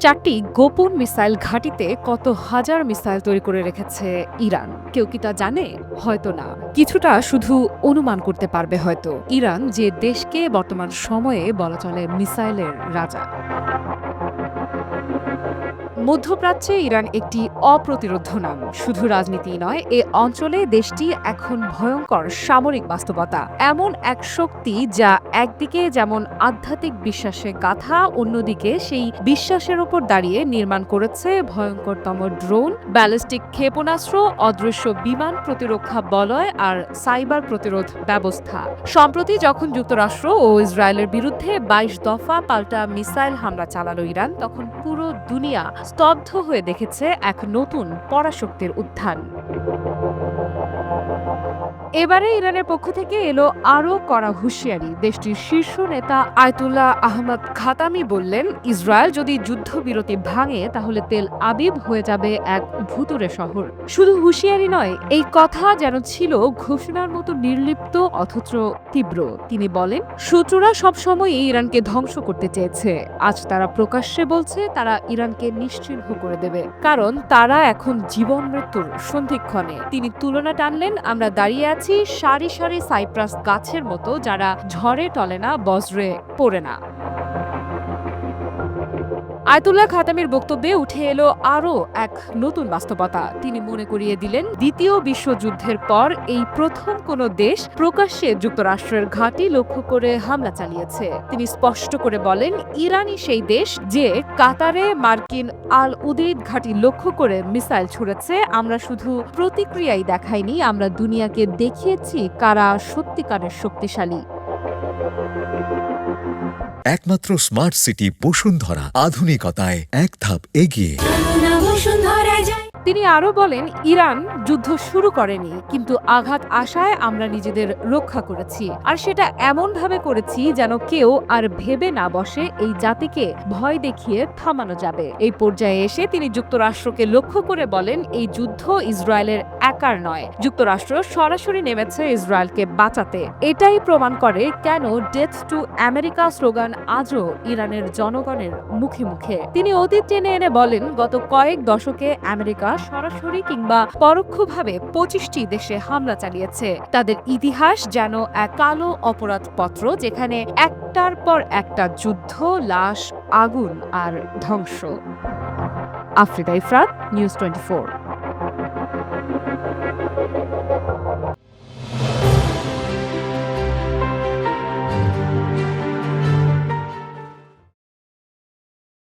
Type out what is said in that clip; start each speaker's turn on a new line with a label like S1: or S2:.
S1: 4টি গোপন মিসাইল ঘাঁটিতে কত হাজার মিসাইল তৈরি করে রেখেছে ইরান। কেউ কি তা জানে? হয়তো না। কিছুটা শুধু অনুমান করতে পারবে হয়তো। ইরান যে দেশকে বর্তমান সময়ে বলা চলে মিসাইলের রাজা। মধ্যপ্রাচ্যে ইরান একটি অপ্রতিরোধ্য নাম। শুধু রাজনীতি নয়, এ অঞ্চলে দেশটি এখন ভয়ঙ্কর সামরিক বাস্তবতা। এমন এক শক্তি যা একদিকে যেমন আধ্যাত্মিক বিশ্বাসে গাথা, অন্যদিকে সেই বিশ্বাসের ওপর দাঁড়িয়ে নির্মাণ করেছে ভয়ঙ্করতম ড্রোন, ব্যালিস্টিক ক্ষেপণাস্ত্র, অদৃশ্য বিমান প্রতিরক্ষা বলয় আর সাইবার প্রতিরোধ ব্যবস্থা। সম্প্রতি যখন যুক্তরাষ্ট্র ও ইসরায়েলের বিরুদ্ধে ২২ দফা পাল্টা মিসাইল হামলা চালালো ইরান, তখন পুরো দুনিয়া স্তব্ধ হয়ে দেখেছে এক নতুন পরাশক্তির উত্থান। এবারে ইরানের পক্ষ থেকে এলো আরও কড়া হুঁশিয়ারি। দেশটির শীর্ষ নেতা আয়তুল্লাহ আহমদ খাতামি বললেন, ইসরায়েল যদি যুদ্ধবিরতি ভাঙে তাহলে তেল আবিব হয়ে যাবে এক ভুতুড়ে শহর। শুধু হুঁশিয়ারি নয়, এই কথা যেন ছিল ঘোষণার মতো নির্লিপ্ত অথচ তীব্র। তিনি বলেন, শত্রুরা সবসময় ইরানকে ধ্বংস করতে চেয়েছে। আজ তারা প্রকাশ্যে বলছে তারা ইরানকে নিশ্চিহ্ন করে দেবে, কারণ তারা এখন জীবন মৃত্যুর সন্ধিক্ষণে। তিনি তুলনা টানলেন, আমরা দাঁড়িয়ে আছি সারি সারি সাইপ্রাস গাছের মতো, যারা ঝড়ে টলে না, বজ্রে পড়ে না। আয়তুল্লাহ খাতামির বক্তব্যে উঠে এলো আরও এক নতুন বাস্তবতা। তিনি মনে করিয়ে দিলেন, দ্বিতীয় বিশ্বযুদ্ধের পর এই প্রথম কোনো দেশ প্রকাশ্যে যুক্তরাষ্ট্রের ঘাঁটি লক্ষ্য করে হামলা চালিয়েছে। তিনি স্পষ্ট করে বলেন, ইরানই সেই দেশ যে কাতারে মার্কিন আল উদেইদ ঘাঁটি লক্ষ্য করে মিসাইল ছুড়েছে। আমরা শুধু প্রতিক্রিয়াই দেখাইনি, আমরা দুনিয়াকে দেখিয়েছি কারা সত্যিকারের শক্তিশালী।
S2: একমাত্র স্মার্ট সিটি বসুন্ধরা, আধুনিকতায় এক ধাপ এগিয়ে।
S1: তিনি আরও বলেন, ইরান যুদ্ধ শুরু করেনি, কিন্তু আঘাত আসায় আমরা নিজেদের রক্ষা করেছি। আর সেটা এমনভাবে করেছি যেন কেউ আর ভেবে না বসে এই জাতিকে ভয় দেখিয়ে থামানো যাবে। এই পর্যায়ে এসে তিনি যুক্তরাষ্ট্রকে লক্ষ্য করে বলেন, এই যুদ্ধ ইসরায়েলের একার নয়। যুক্তরাষ্ট্র সরাসরি নেমেছে ইসরায়েলকে বাঁচাতে। এটাই প্রমাণ করে কেন ডেথ টু আমেরিকা স্লোগান আজও ইরানের জনগণের মুখে মুখে। তিনি অতীত টেনে এনে বলেন, গত কয়েক দশকে আমেরিকা সরাসরি কিংবা পরোক্ষভাবে ২৫টি দেশে হামলা চালিয়েছে। তাদের ইতিহাস যেন এক কালো অপরাধপত্র, যেখানে একটার পর একটা যুদ্ধ, লাশ, আগুন আর ধ্বংস। আফ্রিদা ইফরাত, নিউজ 24।